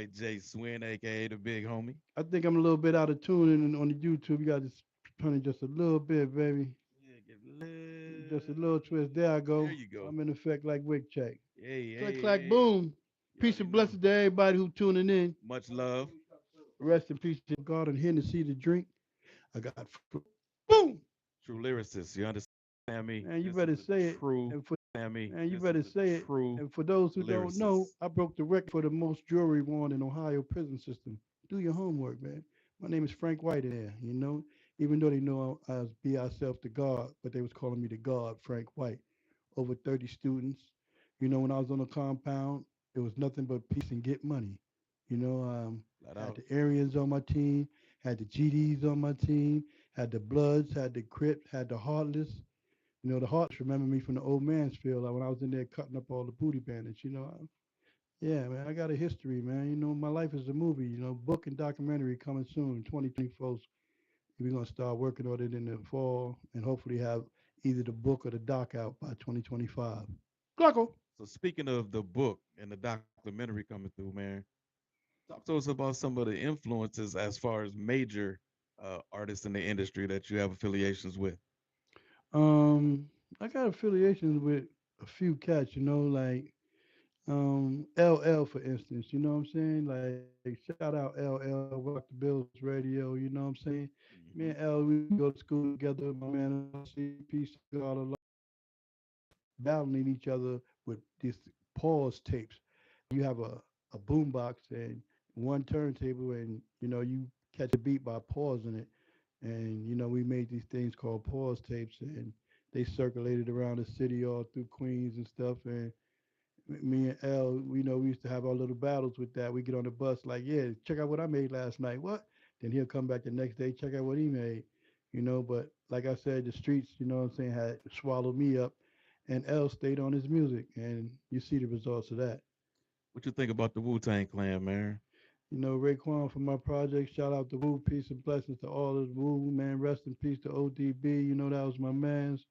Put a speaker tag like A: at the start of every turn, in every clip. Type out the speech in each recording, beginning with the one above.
A: boy Jay Swin, aka the big homie.
B: I think I'm a little bit out of tune on the YouTube. You got to turn it just a little bit, baby.
A: Yeah, give a
B: Just a
A: little.
B: little twist. There I
A: There
B: go.
A: you go.
B: I'm in effect like Wick Check.
A: Hey,
B: Click,
A: hey,
B: clack,
A: hey.
B: boom.
A: You
B: Peace
A: already
B: and
A: know.
B: blessings to everybody who tuning in.
A: Much love.
B: Rest in peace to God and Hennessy to drink. I got boom.
A: True lyricist. You understand me?
B: Man, you
A: This is
B: better
A: a
B: say it.
A: true,
B: And for
A: me?
B: man, you
A: This is
B: better
A: a
B: say it.
A: true
B: And for those who don't know,
A: lyricist.
B: I broke the record for the most jewelry worn in Ohio prison system. Do your homework, man. My name is Frank White in there, you know. Even though they know I was be ourselves the God, but they was calling me the God, Frank White. Over 30 students. You know, when I was on the compound, it was nothing but peace and get money. You know,
A: Flat
B: had
A: out.
B: the Aryans on my team, had the GDs on my team, had the Bloods, had the Crips, had the Heartless. You know, the Hearts remember me from the old man's field, like when I was in there cutting up all the booty bandits. You know, yeah, man, I got a history, man. You know, my life is a movie. You know, book and documentary coming soon, 2024. We're gonna start working on it in the fall, and hopefully have either the book or the doc out by 2025. Glocko.
A: So speaking of the book and the documentary coming through, man, talk to us about some of the influences as far as major artists in the industry that you have affiliations with.
B: Um, I got affiliations with a few cats. You know, like LL for instance. You know what I'm saying? Like shout out LL, Rock the Bills Radio. You know what I'm saying? Me and
A: Hmm.
B: L, we used to go to school together. My man LC, peace to God, Allah, battling each other with these pause tapes. You have a boom box and one turntable, and you know you catch a beat by pausing it. And you know we made these things called pause tapes, and they circulated around the city all through Queens and stuff. And me and L, you know, we used to have our little battles with that. We get on the bus like, yeah, check out what I made last night. What? Then he'll come back the next day, check out what he made. You know, but like I said, the streets, you know what I'm saying, had swallowed me up, and L stayed on his music, and you see the results of that.
A: What you think about the Wu Tang Clan, man?
B: You know, Raekwon for my project. Shout out to Wu. Peace and blessings to all of Wu, man. Rest in peace to ODB. You know, that was my man's.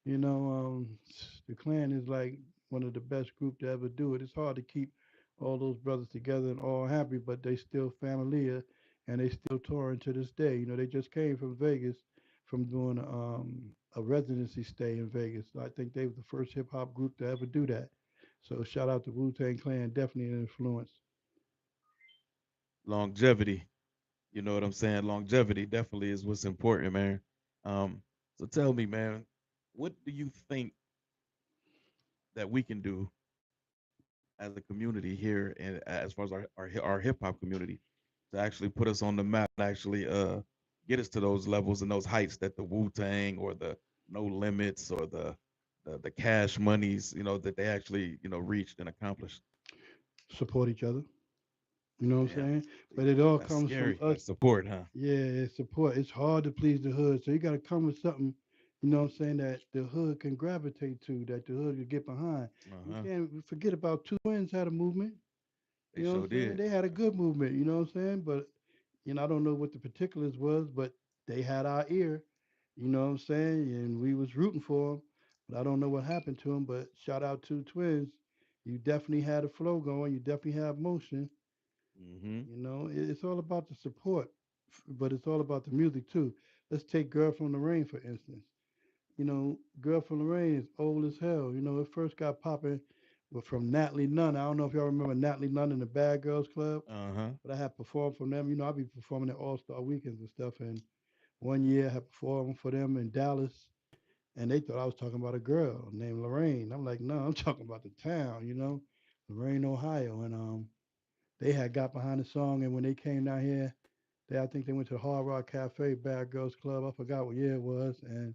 B: You know, the clan is like one of the best group to ever do it. It's hard to keep all those brothers together and all happy, but they still familiar and they still touring to this day. You know, they just came from Vegas from doing a residency stay in Vegas. So I think they were the first hip hop group to ever do that. So shout out to Wu Tang Clan, definitely an influence.
A: Longevity. You know what I'm saying? Longevity definitely is what's important, man. Um, so tell me, man, what do you think that we can do as a community here, and as far as our hip hop community, to actually put us on the map, actually get us to those levels and those heights that the Wu Tang or the No Limits or the Cash Monies, you know, that they actually reached and accomplished.
B: Support each other. You know what I'm
A: Damn,
B: saying?
A: see,
B: But it all
A: that's
B: comes from
A: scary.
B: us.
A: That support, huh?
B: Yeah, it's support. It's hard to please the hood. So you got to come with something, you know what I'm saying, that the hood can gravitate to, that the hood can get behind.
A: Uh
B: You
A: huh.
B: can't forget about Two Twins had a movement.
A: They
B: You know what
A: sure
B: I'm saying?
A: did.
B: They had a good movement, you know what I'm saying? But, you know, I don't know what the particulars was, but they had our ear, you know what I'm saying? And we was rooting for them. But I don't know what happened to them, but shout out to Twins. You definitely had a flow going. You definitely have motion.
A: Mm-hmm.
B: You know, it's all about the support, but it's all about the music too. Let's take "Girl from the Rain" for instance. You know, "Girl from the Rain" is old as hell. You know, it first got popping from Natalie Nunn. I don't know if y'all remember Natalie Nunn and the Bad Girls Club,
A: Uh huh.
B: but I had performed from them. You know, I be performing at All Star Weekends and stuff. And one year I had performed for them in Dallas, and they thought I was talking about a girl named Lorraine. I'm like, no, I'm talking about the town. You know, Lorraine, Ohio, and they had got behind the song, and when they came down here, I think they went to the Hard Rock Cafe, Bad Girls Club. I forgot what year it was, and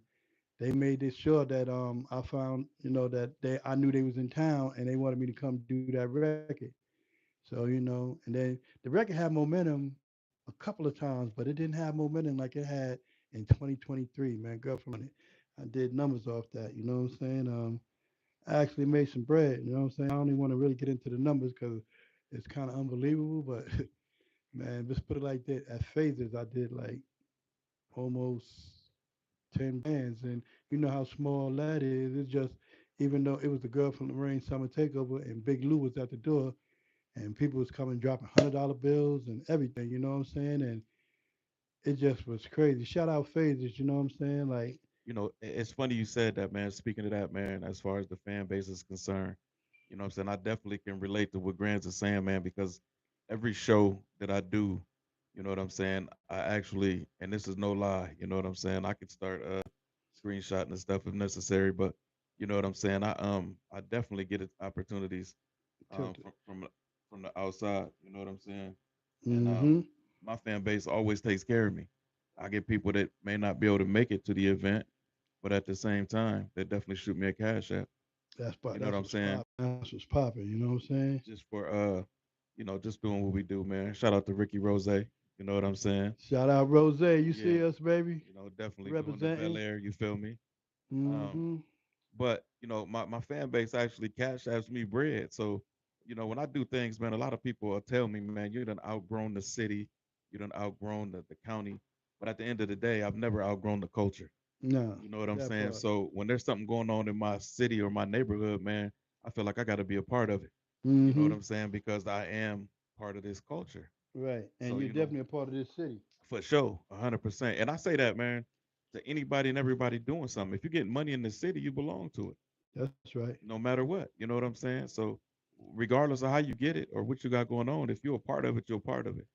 B: they made this sure that I found, you know, that I knew they was in town, and they wanted me to come do that record. So you know, and then the record had momentum a couple of times, but it didn't have momentum like it had in 2023. Man, girl from it, I did numbers off that. You know what I'm saying? I actually made some bread. You know what I'm saying? I don't even want to really get into the numbers because it's kind of unbelievable, but man, let's put it like that. At Phases, I did like almost 10 bands. And you know how small that is. It's just, even though it was the girl from the Rain Summer Takeover and Big Lou was at the door, and people was coming dropping $100 bills and everything. You know what I'm saying? And it just was crazy. Shout out phases. You know what I'm saying? Like,
A: It's funny you said that, man. Speaking of that, man, as far as the fan base is concerned, you know what I'm saying? I definitely can relate to what Grants is saying, man, because every show that I do, you know what I'm saying? I actually, and this is no lie, you know what I'm saying? I could start screenshotting and stuff if necessary, but you know what I'm saying? I definitely get opportunities
B: took it.
A: from the outside, you know what I'm saying? And
B: Mm-hmm.
A: my fan base always takes care of me. I get people that may not be able to make it to the event, but at the same time, they definitely shoot me a cash app. You know what
B: That's
A: I'm
B: what's
A: saying?
B: popping. That's what's popping. You know what I'm saying?
A: Just for just doing what we do, man. Shout out to Ricky Rose. You know what I'm saying?
B: Shout out Rose. You
A: Yeah,
B: see us, baby,
A: definitely doing the Bel
B: representing.
A: Air. You feel me? Um,
B: Mm-hmm.
A: but my fan base actually cash apps me bread. So, when I do things, man, a lot of people will tell me, man, you done outgrown the city, you done outgrown the county. But at the end of the day, I've never outgrown the culture.
B: No,
A: You know what I'm
B: that
A: saying?
B: part.
A: So when there's something going on in my city or my neighborhood, man, I feel like I got to be a part of it. You know what
B: Mm-hmm.
A: I'm saying? Because I am part of this culture.
B: Right. And
A: So,
B: you're definitely a part of this city.
A: for sure, 100%. And I say that, man, to anybody and everybody doing something. If you're getting money in the city, you belong to it,
B: That's right.
A: no matter what. You know what I'm saying? So, regardless of how you get it or what you got going on, if you're a part of it, you're a part of it.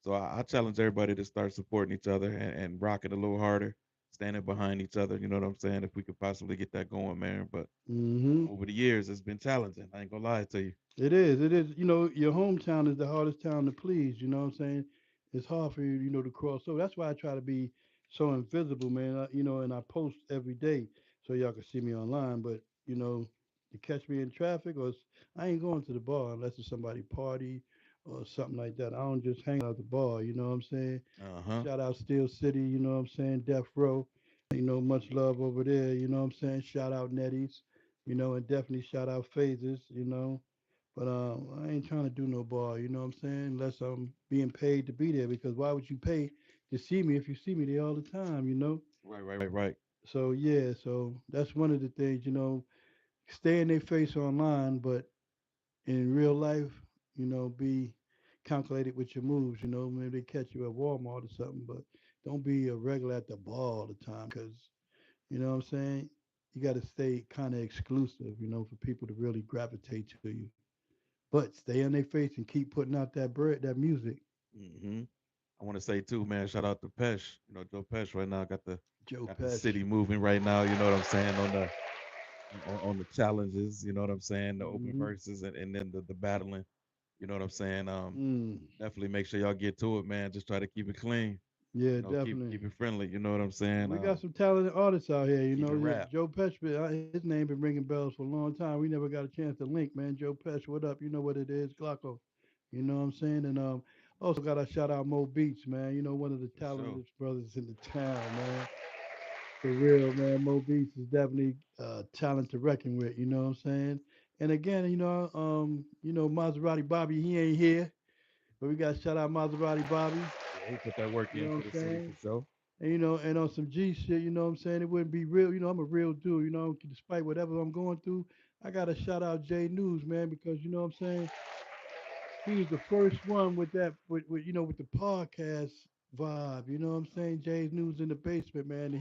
A: So, I challenge everybody to start supporting each other and rocking a little harder, standing behind each other. You know what I'm saying? If we could possibly get that going, man. But
B: Mm-hmm.
A: over the years, it's been challenging. I ain't gonna lie to you.
B: It is. It is. You know, your hometown is the hardest town to please. You know what I'm saying? It's hard for you, to cross over. That's why I try to be so invisible, man. And I post every day so y'all can see me online. But to catch me in traffic, I ain't going to the bar unless it's somebody party or something like that. I don't just hang out at the bar. You know what I'm saying?
A: Uh huh.
B: Shout out Steel City. You know what I'm saying? Death Row. Much love over there. You know what I'm saying? Shout out Netties. And definitely shout out Phases. But I ain't trying to do no bar, you know what I'm saying? Unless I'm being paid to be there, because why would you pay to see me if you see me there all the time?
A: Right.
B: So yeah, so that's one of the things, stay in their face online, but in real life, be calculated with your moves. Maybe they catch you at Walmart or something, but don't be a regular at the bar all the time, because you know what I'm saying? You got to stay kind of exclusive, for people to really gravitate to you. But stay on their face and keep putting out that bread, that music.
A: Hmm. I want to say too, man. Shout out to Pesh. Joe Pesh right now
B: Joe
A: got the
B: Pesh.
A: city moving right now. You know what I'm saying on the challenges. You know what I'm saying, the open
B: Hmm.
A: verses and then the battling. You know what I'm saying.
B: Mm.
A: Definitely make sure y'all get to it, man. Just try to keep it clean.
B: Yeah,
A: Keep
B: definitely.
A: it friendly. You know what I'm saying.
B: We got some talented artists out here.
A: Keep it rap.
B: Joe Pesh, his name been ringing bells for a long time. We never got a chance to link, man. Joe Pesh, what up? You know what it is, Glocko. You know what I'm saying? And also got to shout out Mo Beats, man. One of the
A: For sure.
B: talented brothers in the town, man. For real, man. Mo Beats is definitely talent to reckon with. You know what I'm saying? And again, Maserati Bobby, he ain't here, but we got to shout out Maserati Bobby.
A: Yeah, he put that work
B: You know
A: in
B: what
A: for
B: I'm
A: the city
B: saying?
A: for sure.
B: And on some G shit, you know what I'm saying? It wouldn't be real. I'm a real dude. Despite whatever I'm going through, I gotta shout out Jay News, man, because you know what I'm saying. He was the first one with that, with the podcast vibe. You know what I'm saying? Jay's News in the basement, man.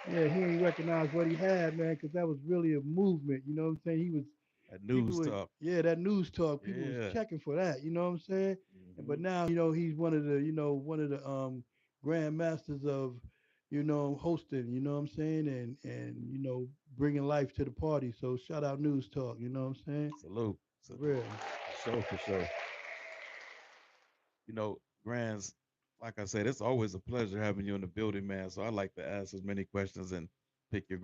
B: And he ain't recognize what he had, man, because that was really a movement. You know what I'm saying?
A: That
B: People
A: news
B: would,
A: talk.
B: yeah, that news talk. People was
A: Yeah.
B: checking for that. You know what I'm saying? But
A: Hmm.
B: now, he's one of the grand masters of, hosting. You know what I'm saying? And bringing life to the party. So shout out News Talk. You know what I'm saying?
A: Salute.
B: For real.
A: For sure. For sure. Grands, like I said, it's always a pleasure having you in the building, man. So I like to ask as many questions and pick your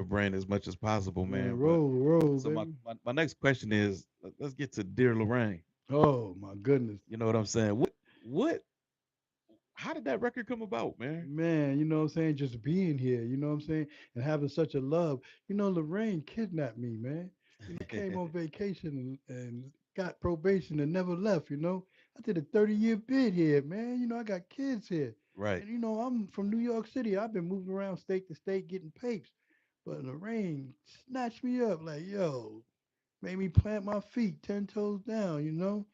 A: brain as much as possible,
B: Man,
A: man. But
B: roll,
A: so
B: baby.
A: my next question is, let's get to Dear Lorraine.
B: Oh my goodness.
A: You know what I'm saying? What how did that record come about, man?
B: Man, you know what I'm saying? Just being here, you know what I'm saying? And having such a love. Lorraine kidnapped me, man. Came on vacation and got probation and never left. I did a 30-year bid here, man. I got kids here.
A: Right.
B: And I'm from New York City. I've been moving around state to state getting papes. But Lorraine snatched me up like, yo, made me plant my feet 10 toes down,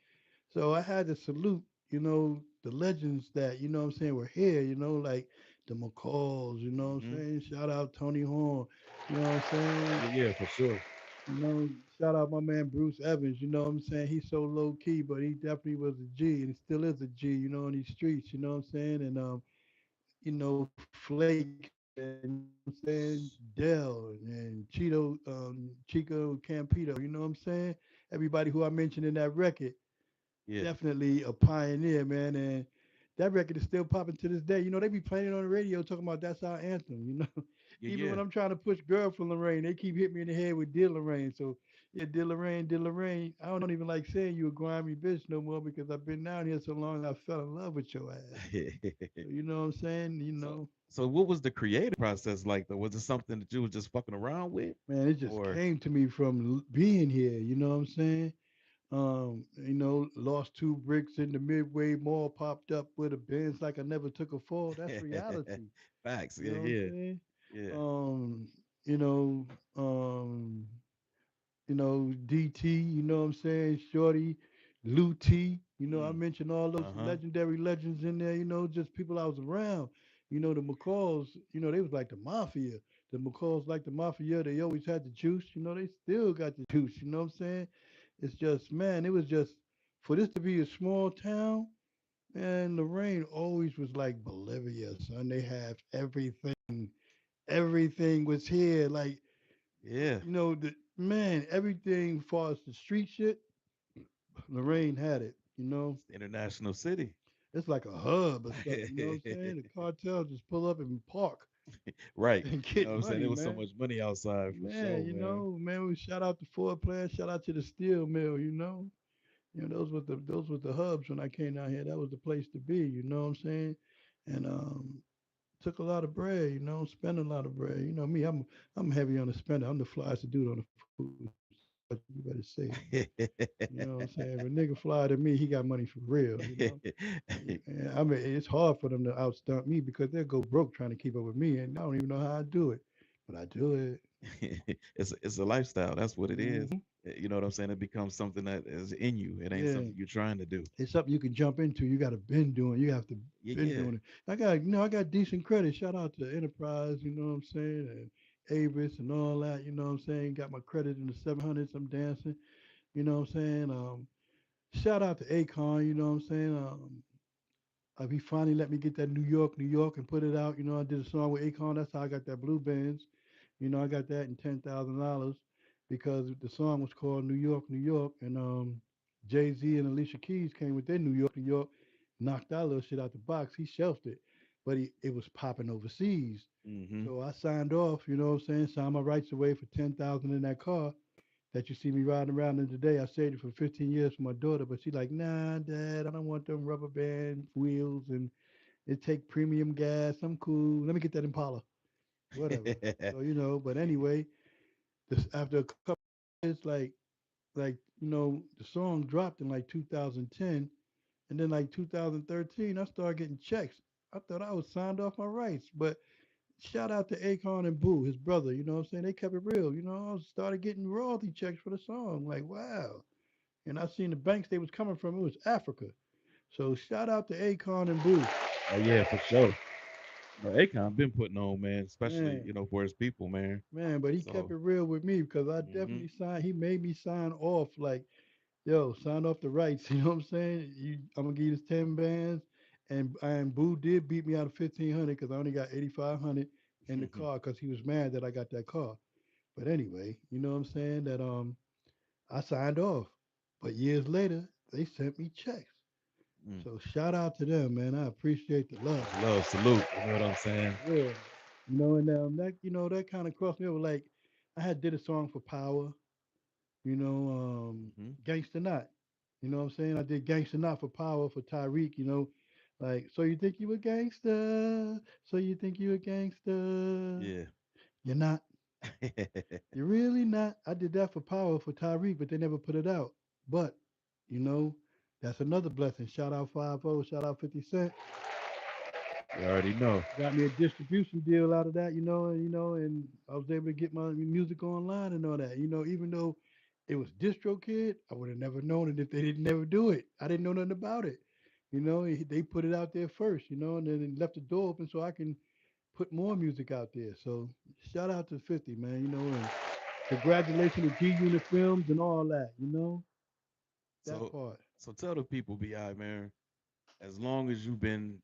B: So I had to salute, the legends that, what I'm saying, were here, like the McCalls, what I'm
A: Hmm.
B: saying? Shout out Tony Horn, you know what I'm saying?
A: Yeah, yeah, for sure.
B: You know, shout out my man Bruce Evans, you know what I'm saying? He's so low key, but he definitely was a G and he still is a G, in these streets, you know what I'm saying? And Flake and you know what I'm saying, Dell and Chico Campito, you know what I'm saying? Everybody who I mentioned in that record,
A: Yeah,
B: definitely a pioneer, man. And that record is still popping to this day. They be playing it on the radio talking about that's our anthem,
A: yeah,
B: Even
A: yeah.
B: when I'm trying to push Girl from Lorraine, they keep hitting me in the head with Dear Lorraine. So yeah, Dear Lorraine. I don't even like saying you a grimy bitch no more because I've been down here so long I fell in love with your ass. So you know what I'm saying?
A: So, so what was the creative process like though? Was it something that you was just fucking around with,
B: Man, it just
A: or
B: came to me from being here, you know what I'm saying? Lost two bricks in the Midway Mall, popped up with a Benz like I never took a fall. That's reality.
A: facts?
B: You
A: Yeah,
B: know what I'm
A: yeah,
B: saying?
A: yeah.
B: Um, you know, um, DT, you know what I'm saying? Shorty, Lou T, I
A: Mm.
B: mentioned all those
A: Uh-huh.
B: legendary legends in there, just people I was around. The McCalls, they was like the mafia. The McCalls like the mafia, they always had the juice, they still got the juice, you know what I'm saying? It's just, man, it was just, for this to be a small town, man, Lorraine always was like Bolivia, son. They have everything. Everything was here. Like,
A: Yeah.
B: everything as far as the street shit, Lorraine had it,
A: It's the international city.
B: It's like a hub or something, you know what I'm saying? The cartel just pull up and park
A: Right.
B: and
A: You know
B: get
A: what I'm saying?
B: money,
A: There was so
B: man.
A: much money outside for
B: Man,
A: sure, man.
B: we shout out the Ford plant, shout out to the steel mill, those were the hubs when I came down here. That was the place to be, you know what I'm saying? And took a lot of bread, spent a lot of bread. You know me, I'm heavy on the spender. I'm the flyest dude on the food side. You better say it. You know what I'm saying? If a nigga fly to me, he got money for real. And I mean, it's hard for them to outstunt me because they'll go broke trying to keep up with me, and I don't even know how I do it, but I do it.
A: It's a lifestyle. That's what it is.
B: Hmm.
A: You know what I'm saying? It becomes something that is in you. It ain't
B: Yeah,
A: something you're trying to do.
B: it's something you can jump into. You got to been doing. You have to
A: Yeah,
B: been
A: yeah.
B: doing it. I got decent credit. Shout out to Enterprise. You know what I'm saying? And Avis and all that. You know what I'm saying? Got my credit in the 700s. I'm dancing. You know what I'm saying? Shout out to Akon. You know what I'm saying? He finally let me get that New York, and put it out. I did a song with Akon. That's how I got that Blue Bands. I got that in $10,000 because the song was called New York, and Jay Z and Alicia Keys came with their New York, knocked that little shit out the box. He shelved it, but it was popping overseas.
A: Mm-hmm.
B: So I signed off. You know what I'm saying? Signed my rights away for 10,000 in that car that you see me riding around in today. I saved it for 15 years for my daughter, but she's like, nah, Dad, I don't want them rubber band wheels and it take premium gas. I'm cool. Let me get that Impala, whatever. So but anyway, this after a couple of years, like the song dropped in like 2010, and then like 2013, I started getting checks. I thought I was signed off my rights, but shout out to Akon and Boo, his brother. You know what I'm saying? They kept it real. I started getting royalty checks for the song. Like, wow. And I seen the banks they was coming from. It was Africa. So shout out to Akon and Boo.
A: Oh yeah, for sure. No, Akon been putting on, man, especially,
B: Man,
A: for his people, man.
B: man, but he kept
A: So,
B: it real with me because I
A: hmm.
B: definitely signed. He made me sign off like, yo, sign off the rights. You know what I'm saying? I'm gonna give you this 10 bands, and Boo did beat me out of 1,500 because I only got 8,500 in the car because he was mad that I got that car. But anyway, you know what I'm saying? That I signed off. But years later, they sent me checks.
A: Mm.
B: So shout out to them, man. I appreciate the love.
A: Love, salute. You know what I'm saying?
B: Yeah. And that that kind of crossed me over. Like I had did a song for Power,
A: Hmm.
B: Gangsta Not. You know what I'm saying? I did Gangsta Not for Power for Tyreek, like, so you think you a gangster? So you think you a gangster?
A: Yeah.
B: You're not. You're really not. I did that for Power for Tyreek, but they never put it out. But, you know, that's another blessing. Shout out 5 shout out 50 Cent.
A: You already know.
B: Got me a distribution deal out of that, and I was able to get my music online and all that. Even though it was DistroKid, I would have never known it if they didn't never do it. I didn't know nothing about it. They put it out there first, and then they left the door open so I can put more music out there. So shout out to 50, man, and congratulations to G Unit Films and all that, that
A: So
B: part.
A: so tell the people, Bi, man, as long as you've been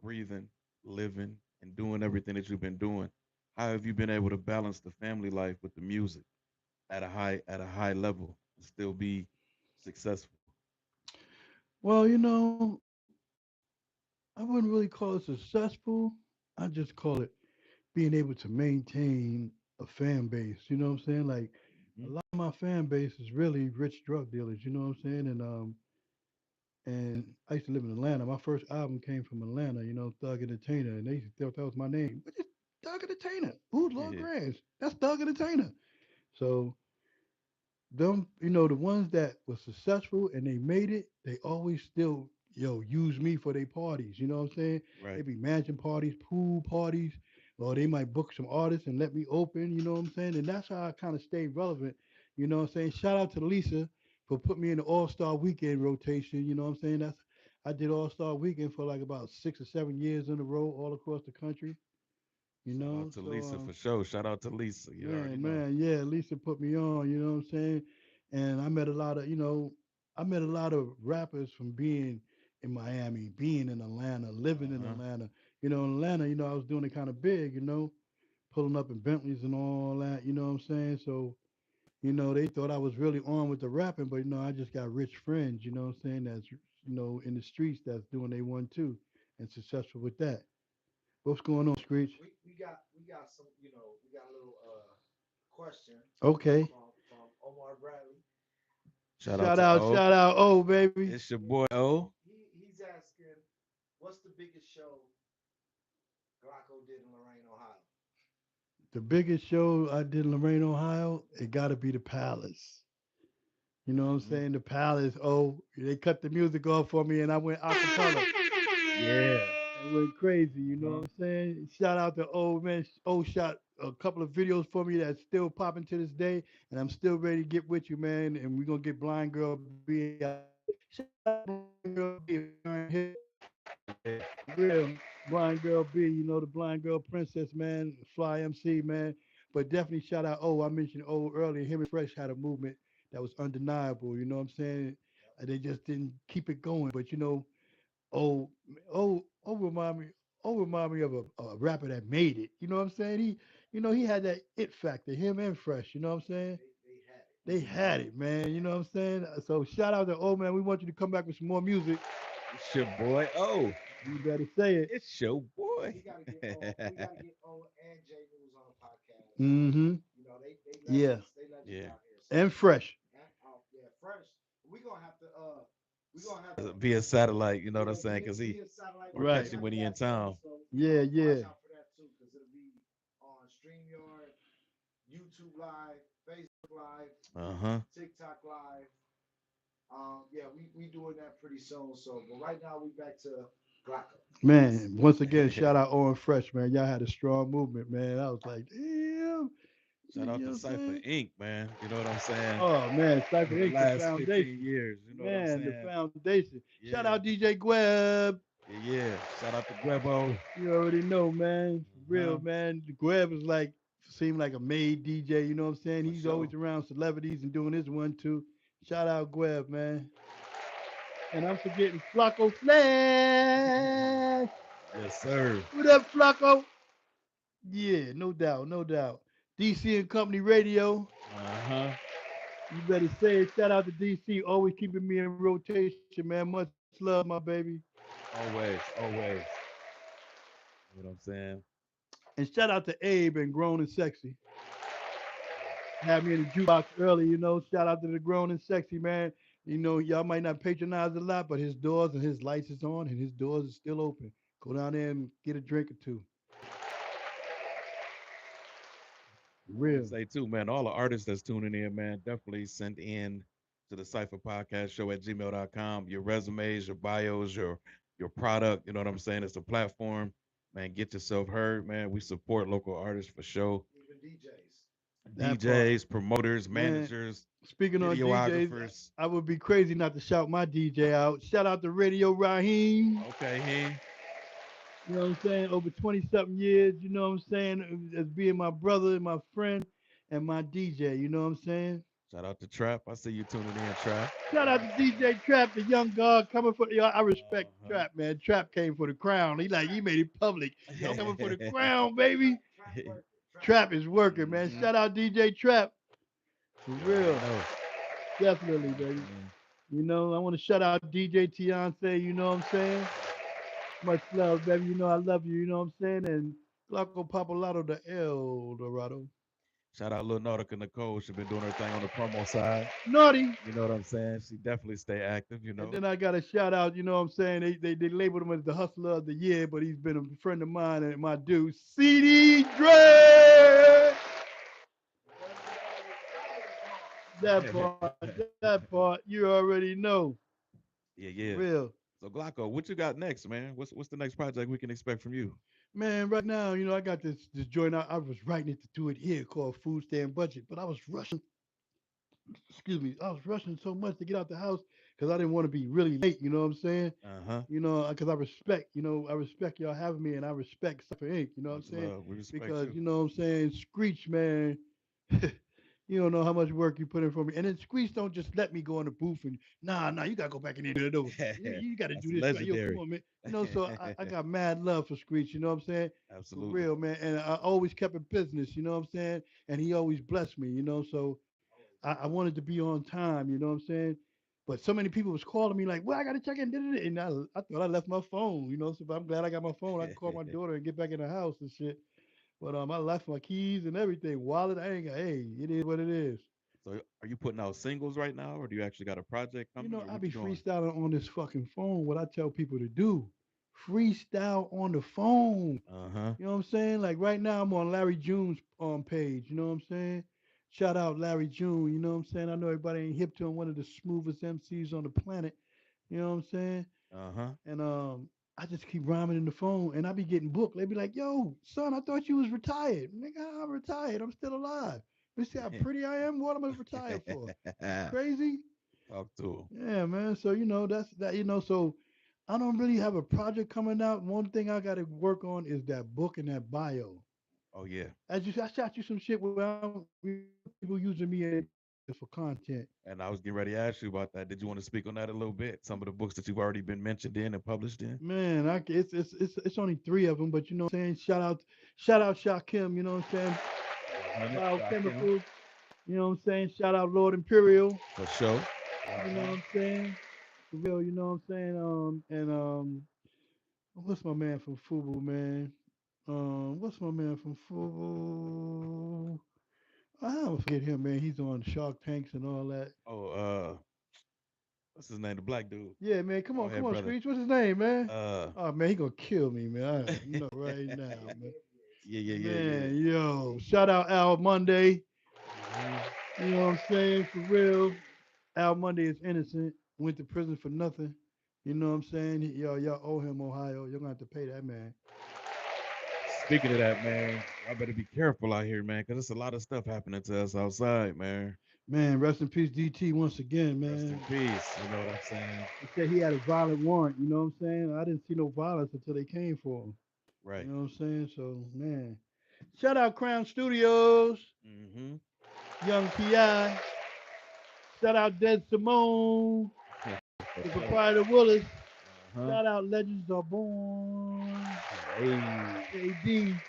A: breathing, living, and doing everything that you've been doing, how have you been able to balance the family life with the music at a high level and still be successful?
B: Well, I wouldn't really call it successful. I just call it being able to maintain a fan base. You know what I'm saying? Like
A: Hmm.
B: a lot of my fan base is really rich drug dealers. You know what I'm saying? And I used to live in Atlanta. My first album came from Atlanta. Thug Entertainer, and they used to thought that was my name. But it's Thug Entertainer. Who's Lord
A: Yeah,
B: Grandz? That's Thug Entertainer. So them, the ones that were successful and they made it, they always still, use me for their parties. You know what I'm saying? They
A: right.
B: be mansion parties, pool parties, or they might book some artists and let me open. You know what I'm saying? And that's how I kind of stayed relevant. You know what I'm saying? Shout out to Lisa for putting me in the All Star Weekend rotation. You know what I'm saying? I did All Star Weekend for like about 6 or 7 years in a row, all across the country.
A: Shout out to
B: So
A: Lisa for sure. Shout out to Lisa. You already know.
B: yeah, Lisa put me on, you know what I'm saying? And I met a lot of rappers from being in Miami, being in Atlanta, living in
A: Uh-huh.
B: Atlanta. In Atlanta, I was doing it kind of big, pulling up in Bentleys and all that, you know what I'm saying? So, they thought I was really on with the rapping, but, I just got rich friends, you know what I'm saying? That's, in the streets that's doing they one too and successful with that. What's going on, Screech?
C: We got some, we got a little question
B: Okay.
C: from Omar Bradley.
A: Shout out to O.
B: Shout out, oh baby.
A: It's your boy O.
C: He's asking, what's the biggest show Glocko did in Lorraine, Ohio?
B: The biggest show I did in Lorraine, Ohio, it got to be the Palace. You know what I'm
A: Hmm.
B: saying? The Palace. Oh, they cut the music off for me, and I went acapella.
A: Yeah.
B: I went crazy. You know
A: Uh-huh.
B: what I'm saying? Shout out to old man. Old shot a couple of videos for me that's still popping to this day, and I'm still ready to get with you, man. And we're gonna get Blind Girl B out there. Shout out to Blind Girl B if you ain't hip.
A: Yeah.
B: Real blind girl B, the blind girl princess, man, fly MC, man. But definitely shout out I mentioned earlier. Him and Fresh had a movement that was undeniable. You know what I'm saying? They just didn't keep it going. But oh, remind me, remind me of a rapper that made it. You know what I'm saying? He had that it factor. Him and Fresh. You know what I'm saying?
C: They had it.
B: They had it, man. You know what I'm saying? So shout out to man. We want you to come back with some more music.
A: It's your boy O.
B: You better say it.
A: It's your boy.
C: We gotta get O and J News on the podcast.
B: Mm-hmm.
C: They
B: Yeah.
C: legends. They legends
A: Yeah.
C: out here. So
B: And Fresh.
C: and, yeah, fresh. We gonna have to
A: Be a satellite, you know what I'm
C: yeah,
A: saying? Because
C: be
A: he,
C: a satellite
A: or
C: for the
B: Right.
A: catch him when
C: Cali
A: he in
C: Gas show.
A: town.
C: So
B: Yeah,
C: watch
B: yeah.
C: out for that too, because it'll be on StreamYard, YouTube Live, Facebook Live,
A: Uh-huh.
C: TikTok Live. Yeah, we doing that pretty soon. So, but right now we back to Glocko.
B: Man, once again, shout out Owen Fresh, man. Y'all had a strong movement, man. I was like, damn.
A: Shout
B: You
A: out
B: know
A: to
B: what I'm
A: Cypher
B: saying?
A: Inc., man. You know what I'm saying?
B: Oh man, Cypher
A: For the
B: Inc. the
A: last 15
B: foundation.
A: years, you know what I'm
B: Man, the
A: saying?
B: foundation. Shout
A: Yeah.
B: out DJ Gweb.
A: Yeah, yeah. Shout out to Grebo.
B: You already know, man. For real,
A: Uh-huh.
B: man. Gweb is like seemed like a made DJ, you know what I'm saying?
A: For
B: He's
A: sure.
B: always around celebrities and doing his one too. Shout out Gweb, man. And I'm forgetting Flocko Flash.
A: Yes, sir.
B: What up, Flocko? Yeah, no doubt, no doubt. DC and Company Radio.
A: Uh-huh.
B: You better say it. Shout out to DC, always keeping me in rotation, man. Much love, my baby.
A: Always, always. You know what I'm saying?
B: And shout out to Abe and Grown and Sexy. Had me in the jukebox early, Shout out to the Grown and Sexy, man. Y'all might not patronize a lot, but his doors and his lights is on and his doors is still open. Go down there and get a drink or two.
A: I want to
B: Real.
A: say too, man, all the artists that's tuning in, man, definitely send in to the Cypher Podcast Show at gmail.com your resumes, your bios, your product. You know what I'm saying? It's a platform. Man, get yourself heard, man. We support local artists for sure.
C: Even DJs.
B: That part,
A: DJs, promoters,
B: man.
A: managers,
B: Speaking on DJs,
A: videographers.
B: I would be crazy not to shout my DJ out. Shout out to Radio Raheem.
A: Okay, he.
B: You know what I'm saying? Over 20 something years, you know what I'm saying? As being my brother and my friend and my DJ, you know what I'm saying?
A: Shout out to Trap. I see you tuning in, Trap.
B: Shout out to DJ Trap, the young god coming for I respect
A: Uh-huh.
B: Trap, man. Trap came for the crown. He made it public. Yo, coming for the crown, baby. Trap is working, man.
A: Mhm.
B: Shout out DJ Trap. For
A: You already
B: real.
A: know.
B: Definitely, baby.
A: Mhm.
B: You know, I want to shout out DJ Tiance, you know what I'm saying? Much love, baby. You know I love you, you know what I'm saying? And Flaco Papalato the El Dorado.
A: Shout out Lil Nautica Nicole. She been doing her thing on the promo side.
B: Naughty.
A: You know what I'm saying? She definitely stay active, you
B: And
A: know.
B: then I got a shout out, you know what I'm saying? They labeled him as the hustler of the year, but he's been a friend of mine and my dude, CD Dre. That part, you already know.
A: Yeah,
B: For
A: yeah.
B: real.
A: So Glocko, what you got next, man? What's the next project we can expect from you?
B: Man, right now, you know, I got this joint out. I was writing it to do it here called Food Stand Budget, but I was rushing, excuse me, I was rushing so much to get out the house because I didn't want to be really late, you know what I'm saying?
A: Uh-huh.
B: You know, because I respect y'all having me and I respect Cypher Inc., you know what I'm
A: Much
B: saying?
A: love. We respect
B: Because,
A: you.
B: you know what I'm saying, Screech, man, you don't know how much work you put in for me. And then Screech don't just let me go in the booth and, nah, you got to go back in there. No, you got to
A: That's
B: do this right. Yo, come
A: legendary.
B: on, man. You know, so I got mad love for Screech, you know what I'm saying? For
A: Absolutely.
B: real, man. And I always kept in business, you know what I'm saying? And he always blessed me, you know, so I wanted to be on time, you know what I'm saying? But so many people was calling me like, well, I got to check in. And I thought I left my phone, you know, so I'm glad I got my phone. I can call my daughter and get back in the house and shit. But I left my keys and everything. Wallet, I ain't got, hey, it is what it is.
A: So are you putting out singles right now, or do you actually got a project
B: You
A: coming,
B: know,
A: or
B: I
A: what
B: be
A: you doing?
B: freestyling on this fucking phone. What I tell people to do, freestyle on the phone.
A: Uh-huh.
B: You know what I'm saying? Like right now, I'm on Larry June's page. You know what I'm saying? Shout out Larry June. You know what I'm saying? I know everybody ain't hip to him, one of the smoothest MCs on the planet. You know what I'm saying?
A: Uh-huh.
B: And I just keep rhyming in the phone, and I be getting booked. They be like, "Yo, son, I thought you was retired." Nigga, I'm retired. I'm still alive. You see how pretty I am? What am I retired for? Crazy?
A: Talk to
B: Yeah, man. So you know that's that. You know, so I don't really have a project coming out. One thing I got to work on is that book and that bio.
A: him. Oh yeah.
B: I shot you some shit where people using me as for content.
A: And I was getting ready to ask you about that. Did you want to speak on that a little bit? Some of the books that you've already been mentioned in and published in?
B: Man, it's only three of them, but you know what I'm saying. Shout out Shakim. You know what I'm saying.
A: 100. Rock him.
B: Biochemicals. You know what I'm saying. Shout out Lord Imperial.
A: For sure.
B: You know what
A: Uh-huh.
B: I'm saying. For real. You know what I'm saying. And what's my man from Fubu, man? What's my man from Fubu? I don't forget him, man. He's on Shark Tanks and all that.
A: Oh, what's his name? The black dude.
B: Yeah, man.
A: Go
B: Come
A: ahead,
B: on,
A: brother.
B: Screech. What's his name, man?
A: Uh
B: Oh man, he gonna kill me, man. I know right now, man.
A: yeah.
B: Man, yo, shout out Al Monday.
A: Hmm.
B: You know what I'm saying? For real. Al Monday is innocent. Went to prison for nothing. You know what I'm saying? Y'all owe him Ohio. You're gonna have to pay that man.
A: Speaking of that, man, y'all better be careful out here, man, because there's a lot of stuff happening to us outside, man.
B: Man, rest in peace, DT, once again,
A: Rest in
B: man.
A: peace. You know what I'm saying?
B: They said he had a violent warrant. You know what I'm saying? I didn't see no violence until they came for him. You
A: Right.
B: know what I'm saying? So, man. Shout out Crown Studios,
A: Mm-hmm.
B: Young T.I. Shout out Dead Simone,
A: For
B: the
A: sure.
B: proprietor Willis.
A: Uh-huh.
B: Shout out Legends Are Born.
A: Hey.
B: AD.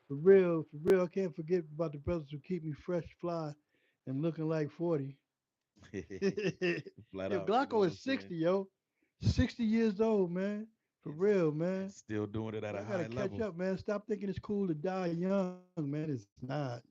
B: For real, for real. I can't forget about the brothers who keep me fresh, fly, and looking like 40.
A: Flat
B: Yo,
A: out, you know
B: Glocko
A: what
B: is
A: I'm saying?
B: 60, yo. 60 years old, man. For
A: And,
B: real, man.
A: and still doing it at a
B: Y'all gotta
A: high
B: catch
A: level.
B: up, man. Stop thinking it's cool to die young, man. It's not.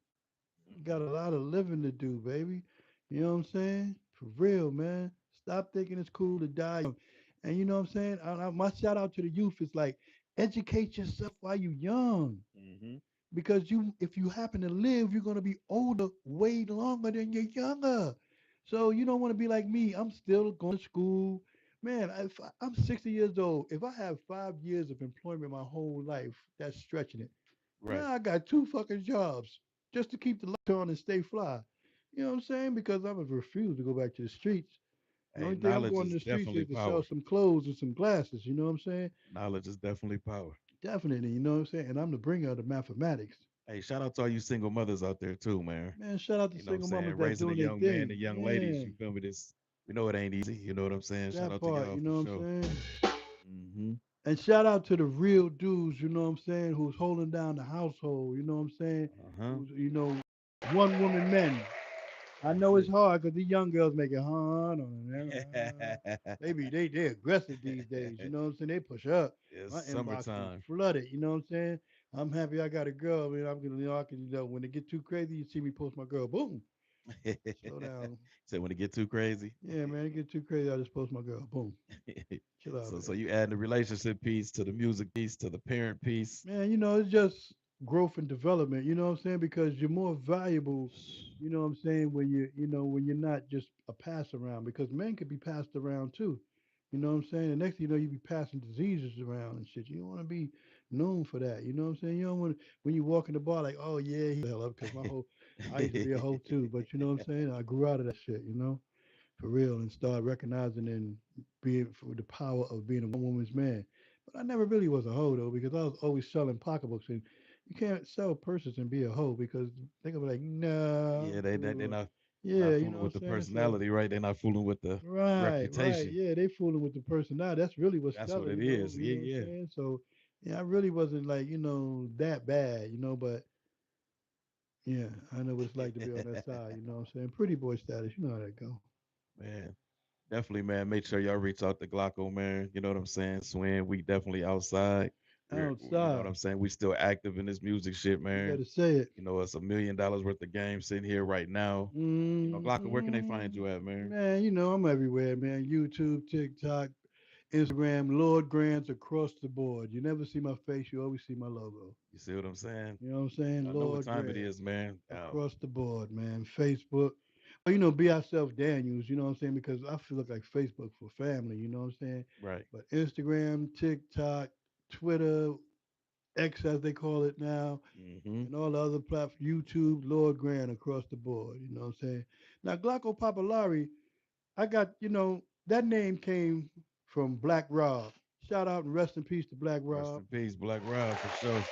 B: You got a
A: Mm-mm.
B: lot of living to do, baby. You know what I'm saying? For real, man. Stop thinking it's cool to die young. And you know what I'm saying? My shout out to the youth is like, educate yourself while you young.
A: Mm-hmm.
B: Because if you happen to live, you're gonna be older way longer than you're younger. So you don't want to be like me. I'm still going to school. Man, I'm 60 years old. If I have 5 years of employment my whole life, that's stretching it.
A: Right.
B: Now I got two fucking jobs. just to keep the lights on and stay fly. You know what I'm saying? Because I'm a refuse to go back to the streets. The
A: Hey,
B: only thing I'm
A: knowledge
B: going to
A: is
B: the streets
A: definitely
B: is to sell
A: power.
B: some clothes and some glasses. You know what I'm saying?
A: Knowledge is definitely power.
B: Definitely. You know what I'm saying? And I'm the bringer of the mathematics.
A: Hey, shout out to all you single mothers out there too, man.
B: Man, shout out to
A: You know what I'm
B: single
A: saying?
B: mamas that
A: Raising a
B: doing their
A: young man
B: thing.
A: and young ladies,
B: Yeah,
A: you feel me? This, we know it ain't easy. You know what I'm saying? Shout
B: that
A: out to
B: part.
A: y'all
B: You
A: for
B: know what
A: sure.
B: I'm saying?
A: Hmm.
B: And shout out to the real dudes. You know what I'm saying? Who's holding down the household. You know what I'm saying?
A: Uh-huh.
B: Who's one woman men. I
A: That's
B: know it's
A: it.
B: hard because these young girls make it hard on them. They aggressive these days. You know what I'm saying? They push up.
A: It's
B: My inbox be
A: summertime.
B: flooded. You know what I'm saying? I'm happy I got a girl. I mean, I'm gonna, I can, when it get too crazy, you see me post my girl. Boom, slow down.
A: So when it get too crazy.
B: Yeah, man, it get too crazy. I just post my girl. Boom, chill out,
A: So
B: man.
A: you add the relationship piece to the music piece to the parent piece.
B: Man, it's just growth and development, you know what I'm saying? Because you're more valuable, you know what I'm saying, when when you're not just a pass around, because men could be passed around too. You know what I'm saying? The next thing you know, you be passing diseases around and shit. You don't want to be known for that. You know what I'm saying? You don't want when you walk in the bar like, oh yeah, he the hell up because I used to be a hoe too. But you know what I'm saying? I grew out of that shit, for real, and start recognizing and being for the power of being a one woman's man. But I never really was a hoe though, because I was always selling pocketbooks, and you can't sell purses and be a hoe because they're gonna be like, no,
A: Yeah, they're not
B: yeah, you
A: fooling
B: know what
A: with
B: I'm
A: the
B: saying. So
A: personality, right? They're not fooling with the
B: right,
A: reputation.
B: yeah, they fooling with the personality. That's really what's
A: That's what
B: selling,
A: it
B: you know,
A: is.
B: you
A: Yeah,
B: know what I'm
A: yeah.
B: saying. So yeah, I really wasn't like that bad, but yeah, I know what it's like to be on that side. You know what I'm saying? Pretty boy status, you know how that go.
A: Man, definitely, man. Make sure y'all reach out to Glocko, man. You know what I'm saying? Swing, we definitely outside. You know what
B: Outside,
A: I'm saying? We still active in this music shit,
B: you
A: man.
B: better say it.
A: You know, it's $1 million worth of game sitting here right now. You know, Glocko, where can they find
B: Hmm.
A: you at, man?
B: Man, I'm everywhere, man. YouTube, TikTok, Instagram, Lord Grandz across the board. You never see my face, you always see my logo.
A: You see what I'm saying?
B: You know what I'm saying?
A: I know what
B: Lord
A: time it
B: Grandz
A: is, man.
B: across the board, man. Facebook. Well, be ourselves Daniels, you know what I'm saying? Because I feel like Facebook for family, you know what I'm saying?
A: Right.
B: But Instagram, TikTok, Twitter, X as they call it now,
A: Mm-hmm.
B: and all the other platforms, YouTube, Lord Grant across the board. You know what I'm saying? Now, Glocko Papalari, I got, that name came from Black Rob. Shout out and rest in peace to Black
A: Rest
B: Rob.
A: in peace, Black Rob, for sure.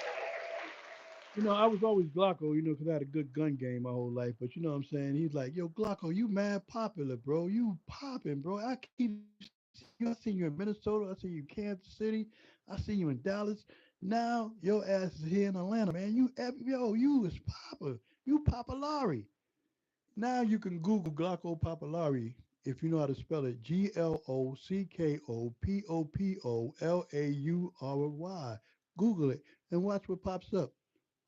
B: I was always Glocko, because I had a good gun game my whole life. But you know what I'm saying? He's like, yo, Glocko, you mad popular, bro. You popping, bro. I keep seeing you. I seen you in Minnesota. I seen you in Kansas City. I seen you in Dallas. Now your ass is here in Atlanta, man. You is Papa. You Papalari. Now you can Google Glocko Papalari if you know how to spell it. GLOCKOPOPOLAURY. Google it and watch what pops up.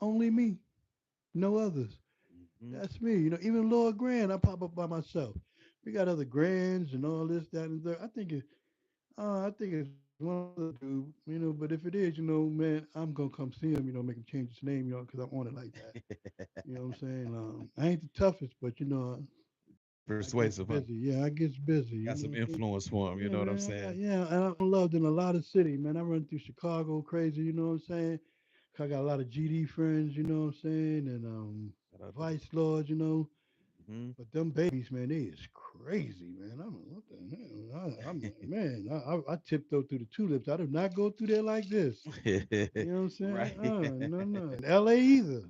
B: Only me, no others.
A: Mm-hmm.
B: That's me. Even Lord Grand, I pop up by myself. We got other grands and all this, that, and that. I think it's one other dude, but if it is, man, I'm gonna come see him, make him change his name, because I'm on it like that. You know what I'm saying? I ain't the toughest, but I gets
A: Persuasive, huh?
B: busy. Yeah, I gets busy.
A: Got some influence for him. You
B: Yeah,
A: know what I'm
B: man.
A: saying?
B: Yeah, and I'm loved in a lot of cities, man. I run through Chicago crazy. You know what I'm saying? I got a lot of GD friends. You know what I'm saying? And
A: Shout out to the.
B: Vice Lords.
A: Hmm.
B: But them babies, man, they is crazy, man. I'm like, what the hell? I'm like, man, I tiptoe through the tulips. I do not go through there like this. You know what I'm saying?
A: Right.
B: No, no. In LA either.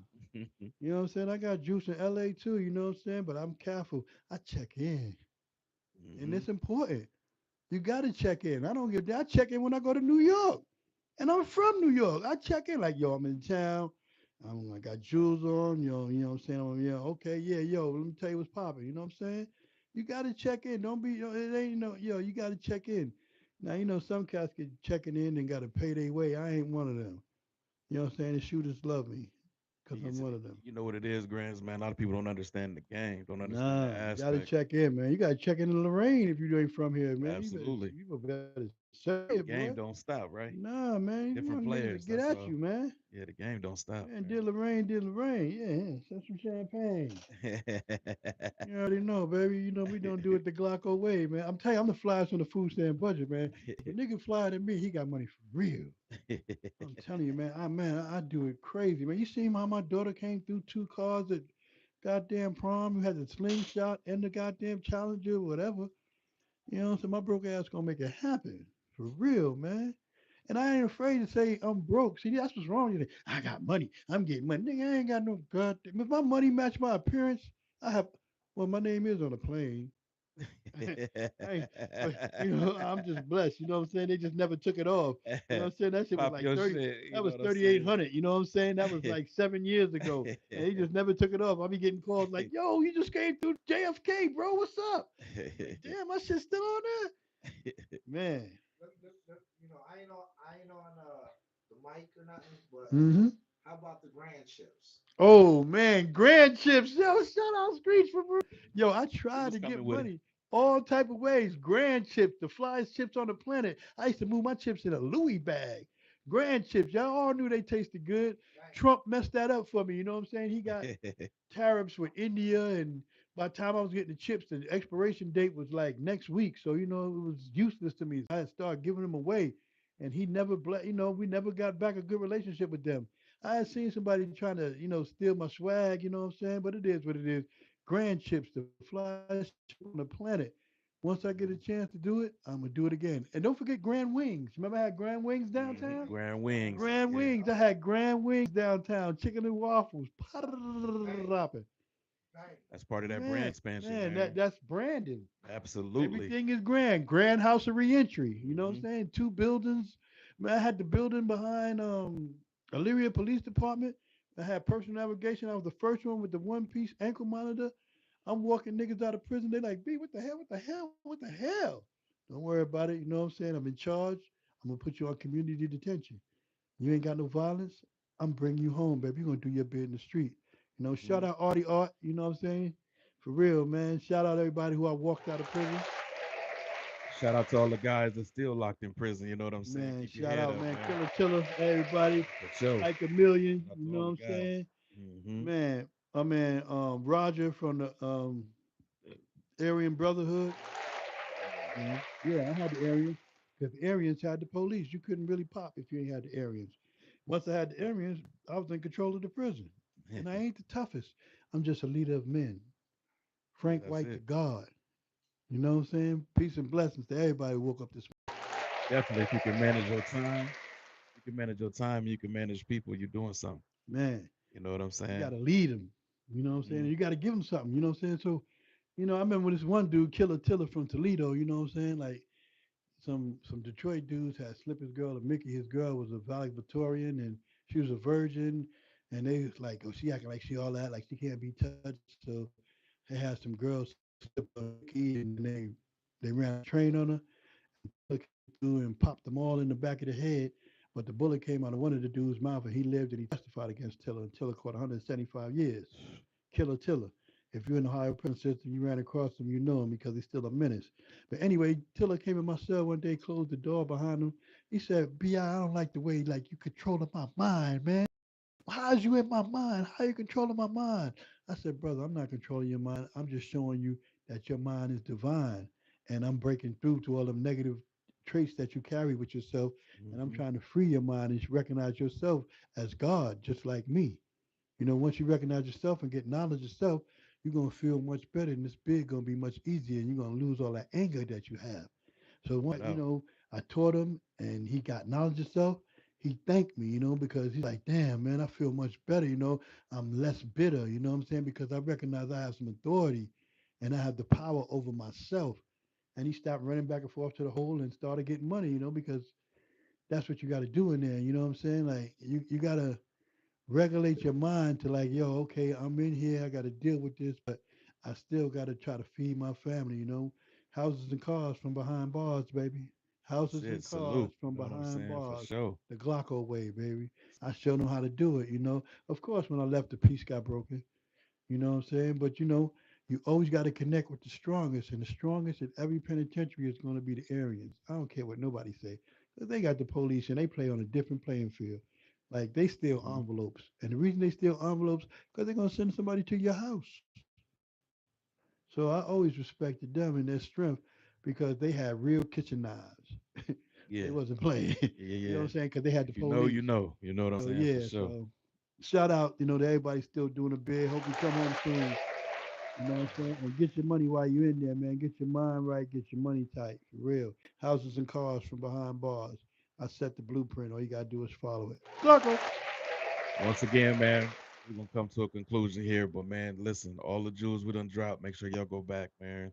B: You know what I'm saying? I got juice in LA too, you know what I'm saying? But I'm careful. I check in. And
A: Hmm.
B: it's important. You gotta check in. I don't get I check in when I go to New York. And I'm from New York. I check in like, yo, I'm in town. I got jewels on, you know what I'm saying? Yeah, okay, yeah, yo, let me tell you what's popping. You know what I'm saying? You gotta check in. Don't be, it ain't you gotta check in. Now, some cats get checking in and gotta pay their way. I ain't one of them. You know what I'm saying? The shooters love me because I'm
A: It's-
B: one of them.
A: you know what it is, Grands, man. A lot of people don't understand the game, don't understand the
B: Nah, you gotta
A: aspect.
B: check in, man. You gotta check in Lorraine if you ain't from here, man.
A: Absolutely.
B: You better Say
A: The
B: it,
A: game
B: boy.
A: don't stop, right?
B: Nah, man. You
A: Different
B: want niggas to
A: players.
B: get
A: That's
B: at you, man.
A: yeah, the game don't stop,
B: Man, did Lorraine, did Lorraine. Yeah, send some champagne.
A: man.
B: You already know, baby. You know we don't do it the Glocko way, man. I'm telling you, I'm the flyest on the food stand budget, man. If a nigga flyer than me, he got money for real. I'm telling you, man. I do it crazy, man. You seen how my daughter came through two cars at goddamn prom? You had the slingshot and the goddamn challenger, whatever. You know, so my broke ass gonna make it happen for real, man. And I ain't afraid to say I'm broke. See, that's what's wrong. You think, I got money. I'm getting money. Nigga, I ain't got no goddamn. If my money match my appearance, I have. Well, my name is on the plane. Hey, but I'm just blessed. You know what I'm saying? They just never took it off. You know what I'm saying? That shit was
A: Pop
B: like
A: your
B: 30.
A: shit. You
B: That
A: know
B: was
A: what I'm saying?
B: 3,800. You know what I'm saying? That was like 7 years ago, and they just never took it off. I be getting calls like, "Yo, you just came through JFK, bro. What's up?" Like, damn, my shit's still on there, man.
C: I ain't on the mic or nothing, but
B: Hmm.
C: how about the grand chips?
B: Oh man, grand chips. Yo, shout out Screech for yo. I
A: He
B: tried
A: was
B: to get
A: coming with it.
B: money all type of ways. Grand chips, the flyest chips on the planet. I used to move my chips in a Louis bag. Grand chips, y'all all knew they tasted good.
C: Right.
B: Trump messed that up for me. You know what I'm saying? He got tariffs with India, and by the time I was getting the chips, the expiration date was like next week. So it was useless to me. I had started giving them away, and he never, we never got back a good relationship with them. I had seen somebody trying to, steal my swag. You know what I'm saying? But it is what it is. Grand chips, the flyest chip on the planet. Once I get a chance to do it, I'm gonna do it again. And don't forget Grand Wings. Remember I had Grand Wings downtown?
A: Grand wings.
B: Grand
A: Yeah.
B: Wings. I had Grand Wings downtown, chicken and waffles,
C: Right.
B: popping.
C: Right.
A: That's part of that brand
B: Man,
A: expansion,
B: man,
A: man.
B: that's branding.
A: Absolutely.
B: Everything is grand. Grand House of Reentry. You know what I'm
A: Hmm.
B: saying? Two buildings. Man, I had the building behind Elyria Police Department. I had personal navigation. I was the first one with the one piece ankle monitor. I'm walking niggas out of prison. They like, B, what the hell? What the hell? What the hell? Don't worry about it. You know what I'm saying? I'm in charge. I'm gonna put you on community detention. You ain't got no violence. I'm bringing you home, baby. You're gonna do your bit in the street. Shout
A: Hmm.
B: out Artie Art, you know what I'm saying? For real, man. Shout out everybody who I walked out of prison.
A: Shout out to all the guys that's still locked in prison. You know what I'm saying?
B: Man,
A: Keep your
B: shout
A: head
B: out,
A: up,
B: man.
A: man.
B: Killer, everybody.
A: For sure.
B: Like a million,
A: Shout out
B: you
A: to
B: know
A: all
B: what
A: the
B: I'm
A: guys.
B: saying?
A: Hmm.
B: Man, my man, Roger from the Aryan Brotherhood. Yeah, I had the Aryans because the Aryans had the police. You couldn't really pop if you ain't had the Aryans. Once I had the Aryans, I was in control of the prison. And I ain't the toughest. I'm just a leader of men. Frank
A: That's
B: White to
A: it.
B: God. You know what I'm saying? Peace and blessings to everybody who woke up this
A: Definitely, if you can manage your time, you can manage your time, you can manage people, you're doing something.
B: man.
A: You know what I'm
B: You
A: saying?
B: got to lead them. You know what I'm saying?
A: Mm-hmm.
B: And you got to give them something. You know what I'm saying? So, I remember this one dude, Killer Tiller from Toledo. You know what I'm saying? Like some Detroit dudes had slipped his girl, and Mickey, his girl, was a valedictorian, and she was a virgin. And they was like, oh, she acting like she all that, like she can't be touched. So they had some girls slip on Mickey, and then they ran a train on her. And Tiller came through and popped them all in the back of the head. But the bullet came out of one of the dude's mouth, and he lived and he testified against Tiller. And Tiller caught 175 years. Tiller. If you're in the higher prison system, you ran across him, you know him because he's still a menace. But anyway, Tiller came in my cell one day, closed the door behind him. He said, "B.I., I don't like the way like you controlling my mind, man. How's you in my mind? How you controlling my mind?" I said, "Brother, I'm not controlling your mind. I'm just showing you that your mind is divine. And I'm breaking through to all the negative traits that you carry with yourself. And I'm
A: Mm-hmm.
B: trying to free your mind and recognize yourself as God, just like me. Once you recognize yourself and get knowledge of self, you're gonna feel much better, and this bid gonna be much easier, and you're gonna lose all that anger that you have. So
A: No
B: once
A: doubt.
B: I taught him, and he got knowledge of self, he thanked me, because he's like, damn man, I feel much better, I'm less bitter, you know what I'm saying? Because I recognize I have some authority, and I have the power over myself. And he stopped running back and forth to the hole and started getting money, because that's what you got to do in there. You know what I'm saying? Like you gotta regulate your mind to like, yo, okay, I'm in here, I got to deal with this, but I still got to try to feed my family. Houses and cars from behind bars, baby.
A: That's
B: Houses and
A: it.
B: cars
A: Salute.
B: from
A: You know what I'm
B: behind
A: saying? For
B: bars.
A: sure.
B: The Glocko way, baby. I showed them how to do it. Of course, when I left, the peace got broken. You know what I'm saying? But You always got to connect with the strongest, and the strongest in every penitentiary is going to be the Aryans. I don't care what nobody say, 'cause they got the police and they play on a different playing field. Like they steal
A: Mhm.
B: envelopes, and the reason they steal envelopes because they're going to send somebody to your house. So I always respected them and their strength because they had real kitchen knives. They
A: Yeah.
B: wasn't playing.
A: Yeah, yeah,
B: You know what
A: yeah.
B: I'm saying? Because they had the
A: If you know, you
B: police.
A: know. You know what I'm
B: So
A: saying? For
B: yeah.
A: sure.
B: So shout out, to everybody still doing a bid. Hope you come home soon. You know what I'm saying? And get your money while you're in there, man. Get your mind right. Get your money tight. For real. Houses and cars from behind bars. I set the blueprint. All you gotta do is follow it. Glocko.
A: Once again, man, we're gonna come to a conclusion here. But man, listen, all the jewels we done dropped, make sure y'all go back, man.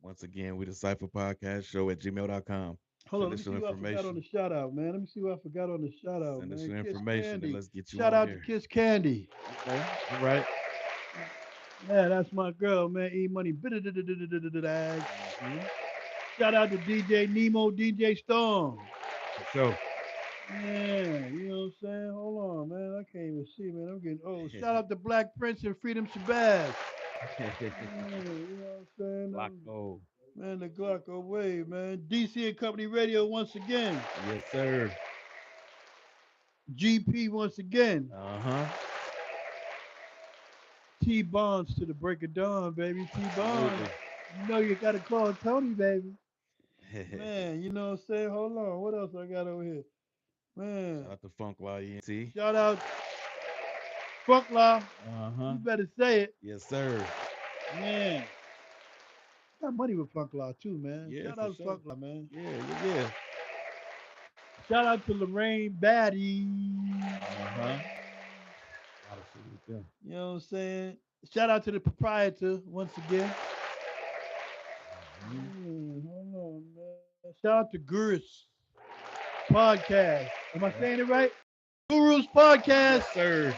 A: Once again, we the Cypher Podcast Show at gmail.com.
B: Hold on,
A: Send
B: let me
A: us your
B: see what I forgot on
A: information.
B: the shout out, man. Let me see what I forgot on the shout out,
A: Send us
B: man.
A: your
B: Kiss
A: information and
B: Candy.
A: let's get you
B: Shout
A: on
B: out to
A: here.
B: Kiss Candy.
A: Okay. All right.
B: Yeah, that's my girl, man. E Money.
A: Mhm.
B: Shout out to DJ Nemo, DJ Storm.
A: For sure.
B: Yeah, you know what I'm saying? Hold on, man. I can't even see, man. I'm getting old. Shout out to Black Prince and Freedom Shabazz. Yeah, you know what I'm saying?
A: Flacco.
B: Man, the Glocko Wave, man. DC and Company Radio once again.
A: Yes, sir.
B: GP once again.
A: Uh-huh.
B: T Bonds to the break of dawn, baby. T Bonds.
A: Absolutely.
B: You know you gotta call Tony, baby. Man, you know what I'm saying? Hold on. What else I got over here? Man.
A: Shout out to Funk YENT.
B: Shout out Funkla.
A: Uh-huh.
B: You better say it.
A: Yes, sir.
B: Man. Got money with Funkla too, man.
A: Yeah,
B: Shout
A: for
B: out to
A: sure.
B: Funkla, man.
A: Yeah, yeah, yeah.
B: Shout out to Lorraine Batty.
A: Uh-huh. Gotta salute them.
B: You know what I'm saying? Shout out to the proprietor once again.
A: Mhm.
B: Hold on, man. Shout out to Gurus Podcast. Am I
A: Yeah.
B: saying it right? Gurus Podcast.
A: Yes, sir.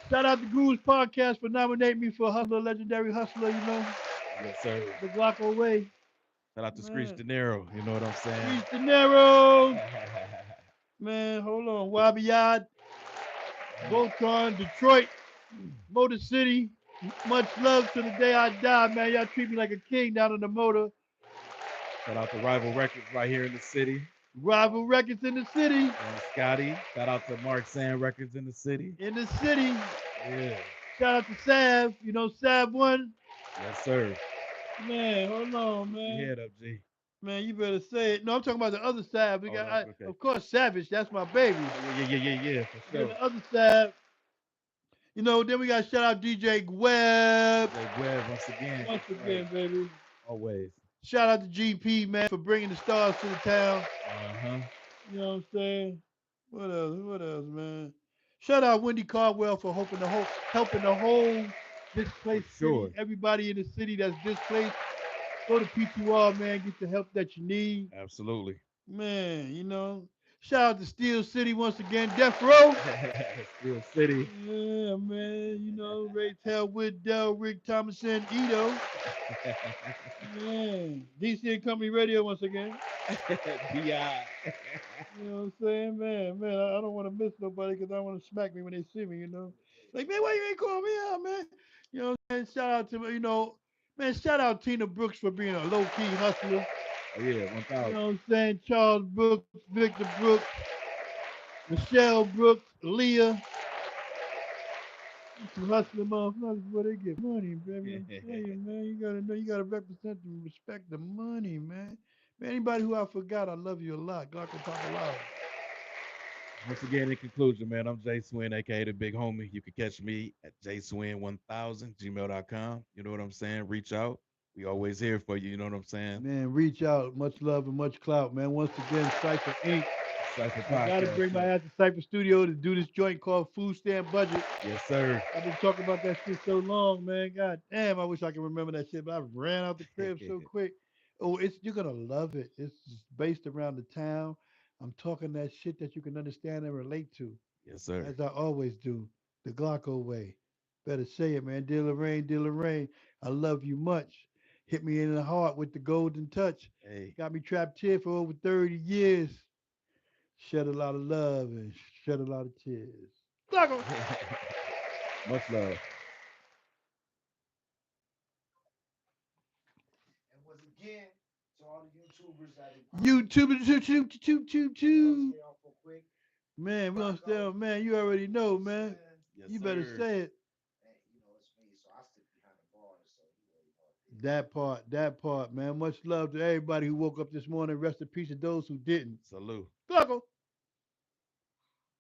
B: Shout out to Gurus Podcast for nominating me for Hustler, Legendary Hustler,
A: Yes, sir.
B: the Glocko Way.
A: Shout out to Screech
B: Man.
A: De Niro. You know what I'm saying?
B: Reach De Niro. Man, hold on. Wabi Yard, Voltron, Detroit, Motor City. Much love to the day I die, man. Y'all treat me like a king down in the motor.
A: Shout out to Rival Records right here in the city.
B: Rival Records in the city.
A: And Scotty. Shout out to Mark Sand Records in the city.
B: In the city.
A: Yeah.
B: Shout out to Sav. Sav one.
A: Yes, sir.
B: Man, hold on,
A: Keep your
B: man.
A: head up, G.
B: Man, you better say it. No, I'm talking about the other Sav. We
A: Oh,
B: got,
A: no, okay.
B: of course, Savage. That's my baby.
A: Oh, yeah, yeah, yeah, yeah, yeah, for
B: Then
A: sure.
B: the other Sav. Then we got shout out DJ Webb.
A: Jay Webb, once again.
B: Once
A: Yes, sir.
B: again, baby.
A: Always.
B: Shout out to GP, man, for bringing the stars to the town.
A: Uh-huh.
B: You know what I'm saying? What else? What else, man? Shout out Wendy Caldwell for helping the whole
A: For
B: displaced city.
A: sure.
B: Everybody in the city that's displaced, go to P2R, man. Get the help that you need.
A: Absolutely.
B: Man, Shout out to Steel City once again. Death Row.
A: Steel City.
B: Yeah, man. Ray Tail, Woodell, Rick Thomason, Ito. Man. DC and Company Radio once again.
A: B.I.
B: You know what I'm saying? Man, I don't want to miss nobody because I want to smack me when they see me. Like, man, why you ain't call me out, man? You know what I'm saying? Shout out to, man, shout out Tina Brooks for being a low-key hustler.
A: Oh, yeah,
B: You
A: 1,000.
B: know what I'm saying? Charles Brooks, Victor Brooks, Michelle Brooks, Leah. Some hustling motherfuckers, where they get money, baby. I'm telling you, man, you gotta know, you gotta represent and respect the money, man. Man, anybody who I forgot, I love you a lot. Glocko Papalao.
A: Once again, in conclusion, man, I'm Jay Swin, aka the Big Homie. You can catch me at jswin1000 gmail.com. You know what I'm saying? Reach out. We always here for you. You know what I'm saying?
B: Man, reach out. Much love and much clout, man. Once again, Cypher Inc.
A: Cypher
B: I gotta
A: Podcast
B: bring my
A: Show.
B: ass to Cypher Studio to do this joint called Food Stamp Budget.
A: Yes, sir.
B: I've been talking about that shit so long, man. God damn, I wish I could remember that shit, but I ran out the crib so quick. Oh, you're gonna love it. It's just based around the town. I'm talking that shit that you can understand and relate to,
A: Yes, sir.
B: as I always do. The Glocko way. Better say it, man. Dear Lorraine, I love you much. Hit me in the heart with the golden touch.
A: Hey.
B: Got me trapped here for over 30 years. Shed a lot of love and shed a lot of tears. Glocko.
A: Much love.
C: Once again, to all the YouTubers that
B: YouTube, choo, choo, choo, choo, choo.
C: stay off real quick.
B: Man, we gonna
C: Rock
B: stay
C: out.
B: on, man. You already know, man.
A: Yes,
B: You better
A: sir.
B: say it.
C: Hey, it's me, so I stick behind the bars, so you really know it.
B: That part, man. Much love to everybody who woke up this morning. Rest in peace to those who didn't.
A: Salute.
B: Glocko.